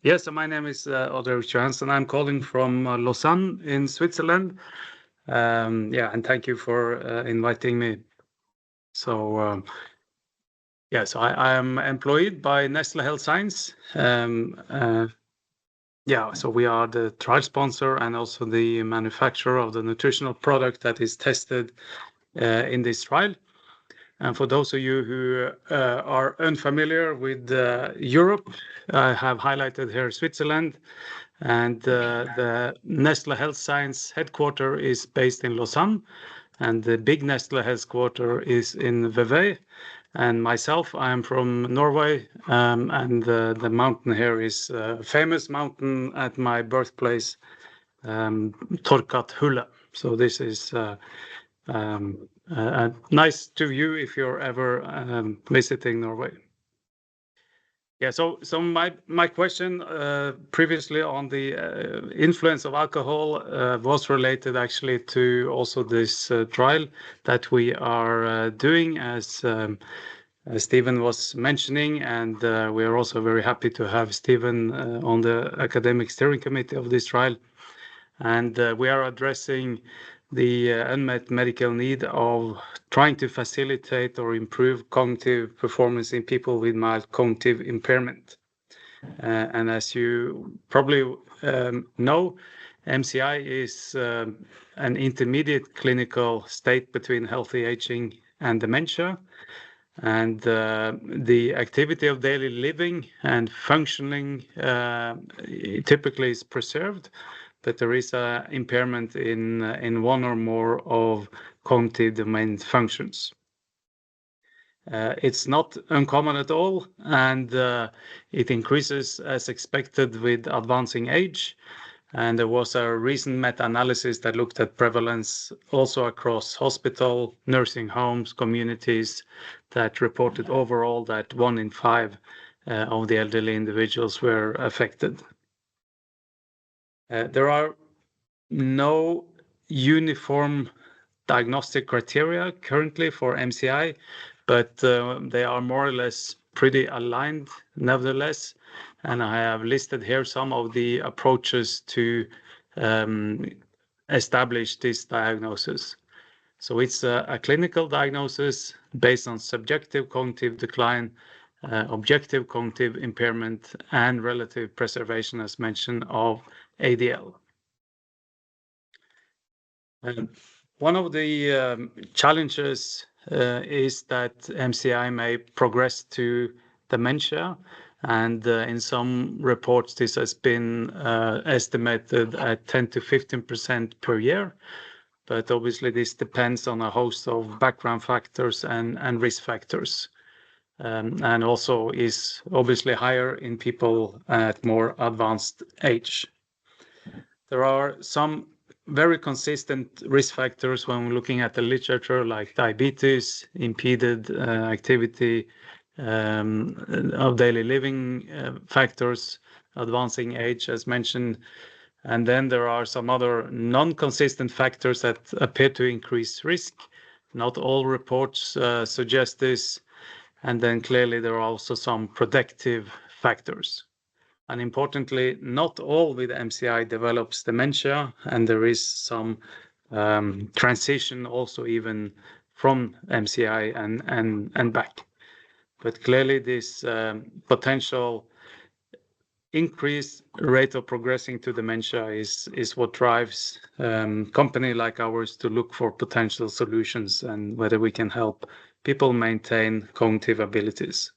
Yes, so my name is Johansen. I'm calling from Lausanne in Switzerland. And thank you for inviting me. So, I am employed by Nestle Health Science. So we are the trial sponsor and also the manufacturer of the nutritional product that is tested in this trial. And for those of you who are unfamiliar with Europe, I have highlighted here Switzerland, and the Nestle Health Science headquarters is based in Lausanne, and the big Nestle headquarters is in Vevey. And myself, I am from Norway, and the mountain here is a famous mountain at my birthplace, Torkat. So this is nice to view if you're ever visiting Norway. Yeah, so my question previously on the influence of alcohol was related actually to also this trial that we are doing, as Stephen was mentioning, and we are also very happy to have Stephen on the academic steering committee of this trial. And we are addressing the unmet medical need of trying to facilitate or improve cognitive performance in people with mild cognitive impairment. And as you probably know, MCI is an intermediate clinical state between healthy aging and dementia. And the activity of daily living and functioning typically is preserved, but there is an impairment in one or more of cognitive domain functions. It's not uncommon at all, and it increases as expected with advancing age. And there was a recent meta-analysis that looked at prevalence also across hospital, nursing homes, communities, that reported overall that 1 in 5 of the elderly individuals were affected. There are no uniform diagnostic criteria currently for MCI, but they are more or less pretty aligned nevertheless. And I have listed here some of the approaches to establish this diagnosis. So it's a clinical diagnosis based on subjective cognitive decline, objective cognitive impairment, and relative preservation, as mentioned, of ADL. One of the challenges is that MCI may progress to dementia, and in some reports this has been estimated at 10 to 15% per year. But obviously this depends on a host of background factors and risk factors, and also is obviously higher in people at more advanced age. There are some very consistent risk factors when we're looking at the literature, like diabetes, impeded activity of daily living factors, advancing age, as mentioned. And then there are some other non-consistent factors that appear to increase risk. Not all reports suggest this. And then clearly there are also some protective factors. And importantly, not all with MCI develops dementia, and there is some transition also even from MCI and back. But clearly this potential increased rate of progressing to dementia is what drives company like ours to look for potential solutions and whether we can help people maintain cognitive abilities.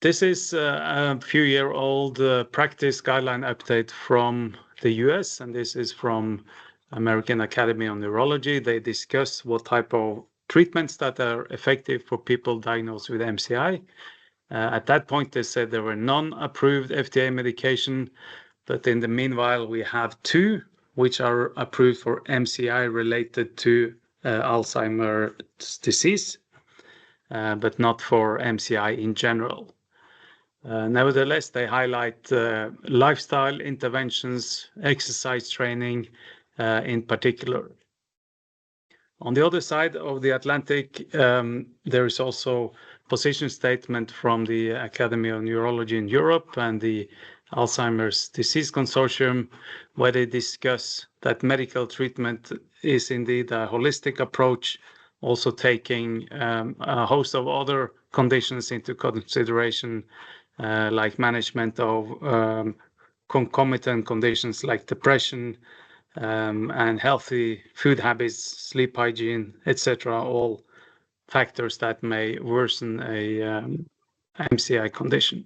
This is a few-year-old practice guideline update from the US, and this is from American Academy of Neurology. They discuss what type of treatments that are effective for people diagnosed with MCI. At that point, they said there were non-approved FDA medication, but in the meanwhile, we have 2 which are approved for MCI related to Alzheimer's disease, but not for MCI in general. Nevertheless, they highlight lifestyle interventions, exercise training in particular. On the other side of the Atlantic, there is also position statement from the Academy of Neurology in Europe and the Alzheimer's Disease Consortium, where they discuss that medical treatment is indeed a holistic approach, also taking a host of other conditions into consideration, like management of concomitant conditions like depression, and healthy food habits, sleep hygiene, etc., all factors that may worsen a MCI condition.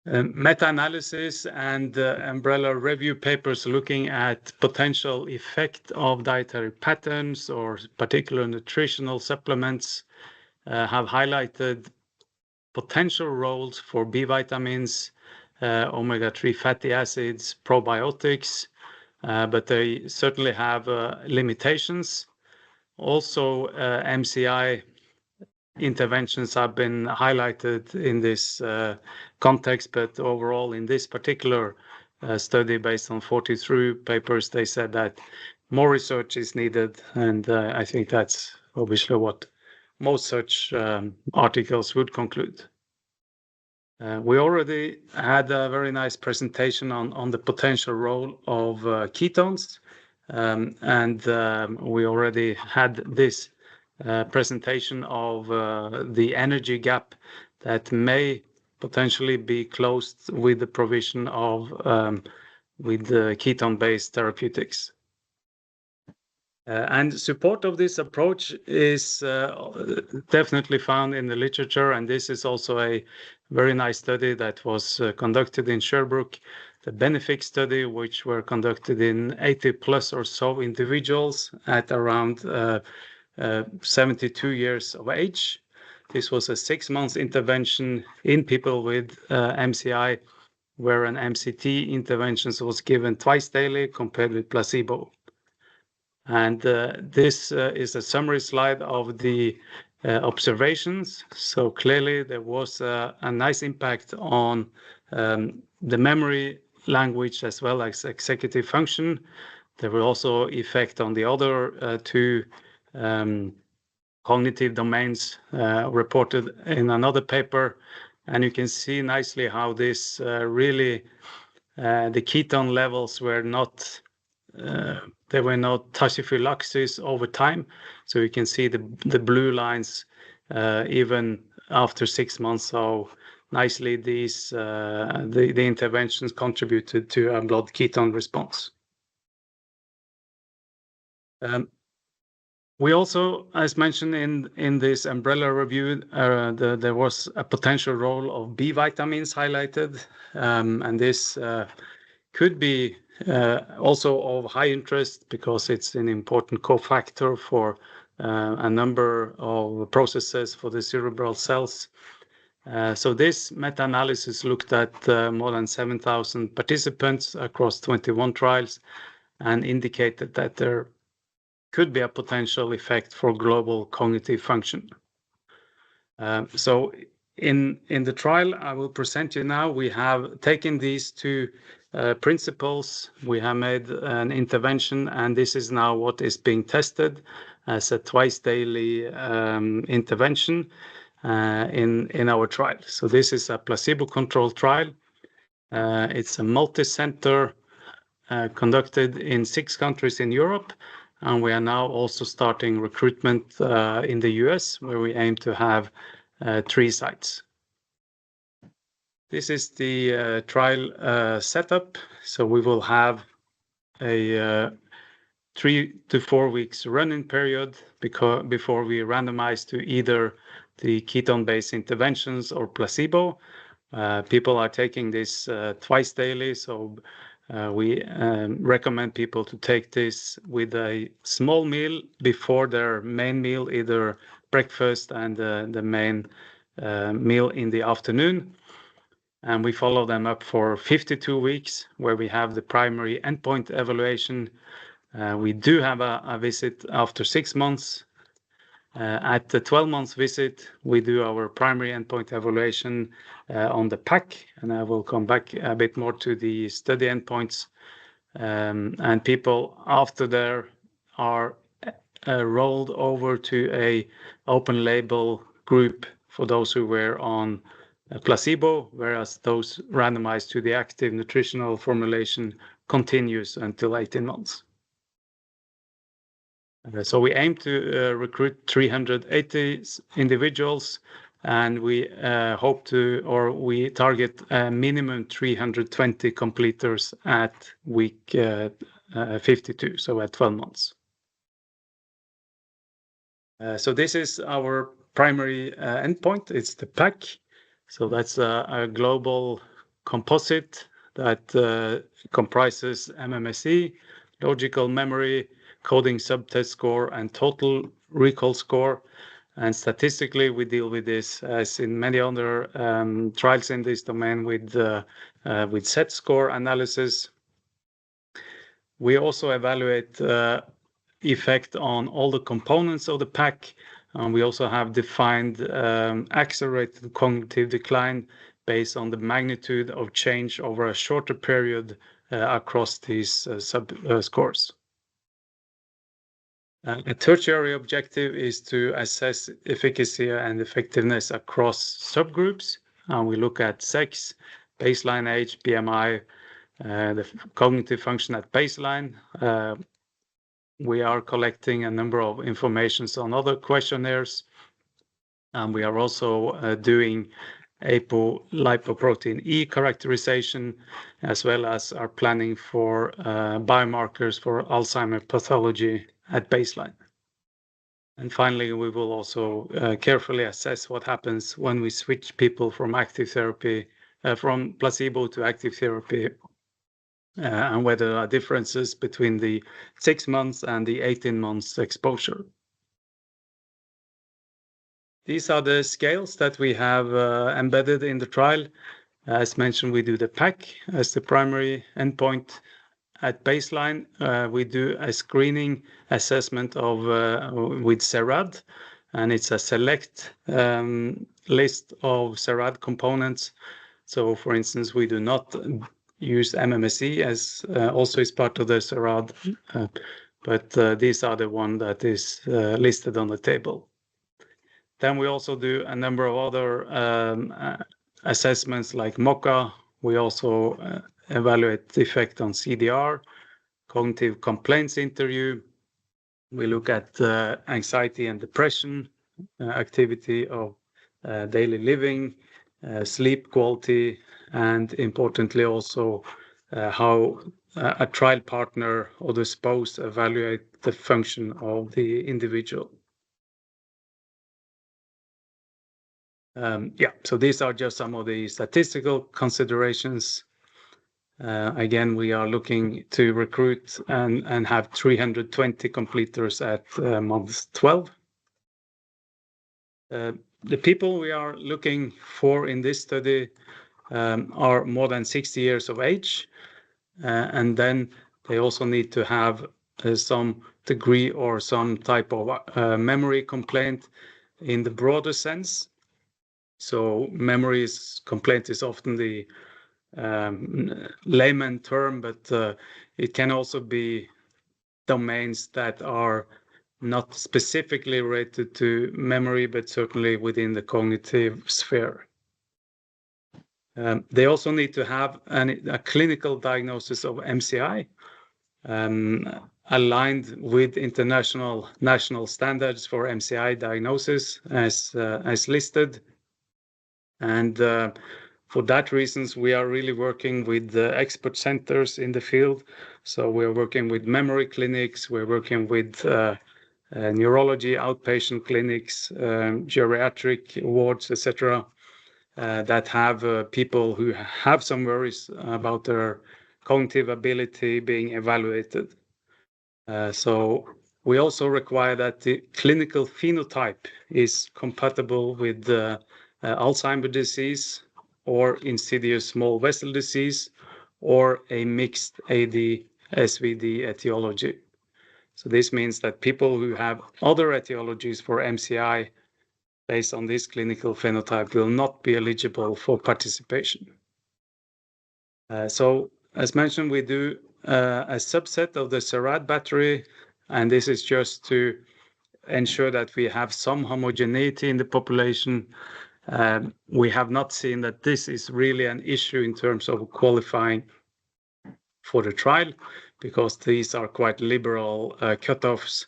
Meta-analysis and umbrella review papers looking at potential effect of dietary patterns or particular nutritional supplements have highlighted potential roles for B vitamins, omega-3 fatty acids, probiotics, but they certainly have limitations. Also, MCI interventions have been highlighted in this context, but overall in this particular study based on 43 papers, they said that more research is needed, and I think that's obviously what most such articles would conclude. We already had a very nice presentation on the potential role of ketones, and we already had this presentation of the energy gap that may potentially be closed with the provision of with the ketone-based therapeutics. And support of this approach is definitely found in the literature, and this is also a very nice study that was conducted in Sherbrooke, the BENEFIC study, which were conducted in 80 plus or so individuals at around 72 years of age. This was a 6-month intervention in people with MCI, where an MCT intervention was given twice daily compared with placebo. And this is a summary slide of the observations. So clearly there was a nice impact on the memory, language, as well as executive function. There were also effect on the other two cognitive domains reported in another paper. And you can see nicely how this really, the ketone levels were not, there were no tachyphylaxis over time. So you can see the blue lines even after 6 months. So nicely these the interventions contributed to a blood ketone response. We also, as mentioned in this umbrella review, there was a potential role of B vitamins highlighted, and this could be also of high interest because it's an important cofactor for a number of processes for the cerebral cells. So this meta-analysis looked at more than 7,000 participants across 21 trials and indicated that there could be a potential effect for global cognitive function. So in the trial I will present you now, we have taken these two principles, we have made an intervention, and this is now what is being tested as a twice daily intervention in our trial. So this is a placebo-controlled trial. It's a multi-center conducted in 6 countries in Europe, and we are now also starting recruitment in the US, where we aim to have 3 sites. This is the trial setup. So we will have a 3 to 4 weeks running period before we randomize to either the ketone-based interventions or placebo. People are taking this twice daily, so we recommend people to take this with a small meal before their main meal, either breakfast and the main meal in the afternoon. And we follow them up for 52 weeks, where we have the primary endpoint evaluation. We do have a visit after 6 months. At the 12-month visit, we do our primary endpoint evaluation on the PAC, and I will come back a bit more to the study endpoints. And people after their are rolled over to a open label group for those who were on placebo, whereas those randomized to the active nutritional formulation continues until 18 months. So we aim to recruit 380 individuals, and we hope to, or we target a minimum 320 completers at week 52, so at 12 months. So this is our primary endpoint. It's the PAC. So that's a global composite that comprises MMSE, logical memory, coding subtest score, and total recall score. And statistically, we deal with this as in many other trials in this domain with set score analysis. We also evaluate effect on all the components of the PAC. We also have defined accelerated cognitive decline based on the magnitude of change over a shorter period across these scores. A tertiary objective is to assess efficacy and effectiveness across subgroups. We look at sex, baseline age, BMI, the cognitive function at baseline. We are collecting a number of informations on other questionnaires. And we are also doing apolipoprotein E characterization, as well as are planning for biomarkers for Alzheimer's pathology at baseline. And finally, we will also carefully assess what happens when we switch people from active therapy, from placebo to active therapy, and whether there are differences between the 6 months and the 18 months exposure. These are the scales that we have embedded in the trial. As mentioned, we do the PAC as the primary endpoint. At baseline, we do a screening assessment of with CERAD, and it's a select list of CERAD components. So, for instance, we do not use MMSE as also is part of the CERAD, but these are the one that is listed on the table. Then we also do a number of other assessments like MOCA. We also evaluate the effect on CDR, cognitive complaints interview. We look at anxiety and depression, activity of daily living, sleep quality, and importantly also how a trial partner or the spouse evaluate the function of the individual. So these are just some of the statistical considerations. Again, we are looking to recruit and have 320 completers at month 12. The people we are looking for in this study are more than 60 years of age, and then they also need to have some degree or some type of memory complaint in the broader sense. So memory complaint is often the layman term, but it can also be domains that are not specifically related to memory, but certainly within the cognitive sphere. They also need to have a clinical diagnosis of MCI, aligned with international national standards for MCI diagnosis as listed. And for that reasons, we are really working with the expert centers in the field. So we're working with memory clinics, we're working with neurology outpatient clinics, geriatric wards, etc., that have people who have some worries about their cognitive ability being evaluated. So we also require that the clinical phenotype is compatible with Alzheimer's disease or insidious small vessel disease or a mixed AD-SVD etiology. So this means that people who have other etiologies for MCI based on this clinical phenotype will not be eligible for participation. So as mentioned, we do a subset of the CERAD battery, and this is just to ensure that we have some homogeneity in the population. We have not seen that this is really an issue in terms of qualifying for the trial, because these are quite liberal cutoffs.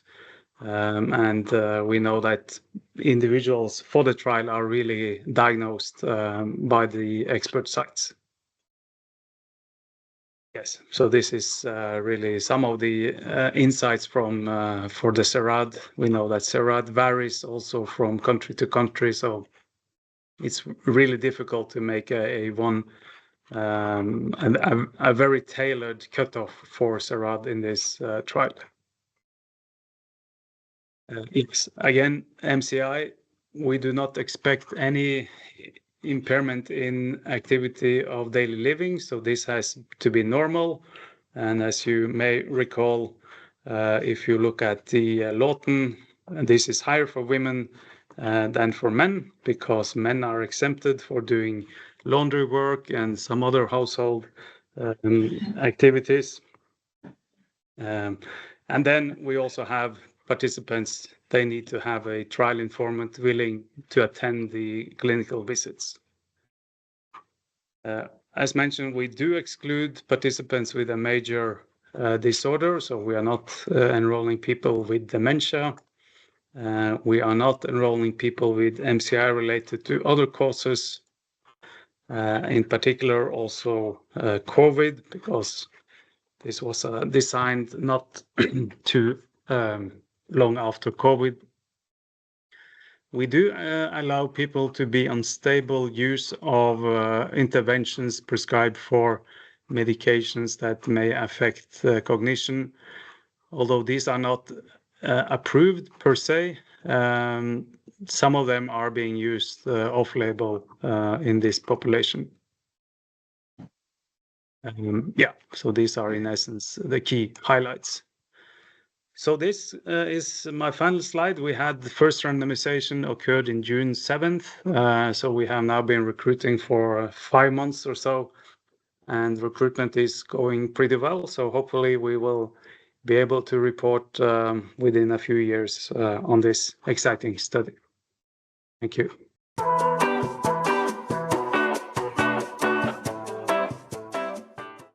And we know that individuals for the trial are really diagnosed by the expert sites. Yes, so this is really some of the insights from for the CERAD. We know that CERAD varies also from country to country, so it's really difficult to make a very tailored cutoff for CERAD in this trial. Yes, again, MCI, we do not expect any impairment in activity of daily living, so this has to be normal. And as you may recall, if you look at the Lawton, this is higher for women than for men, because men are exempted for doing laundry work and some other household activities. And then we also have participants, they need to have a trial informant willing to attend the clinical visits. As mentioned, we do exclude participants with a major disorder, so we are not enrolling people with dementia. We are not enrolling people with MCI related to other causes, in particular also COVID, because this was designed not too long after COVID. We do allow people to be on stable use of interventions prescribed for medications that may affect cognition. Although these are not approved per se, some of them are being used off-label in this population. So these are in essence the key highlights. So this is my final slide. We had the first randomization occurred in June 7th. So we have now been recruiting for 5 months or so, and recruitment is going pretty well. So hopefully we will be able to report within a few years on this exciting study. Thank you.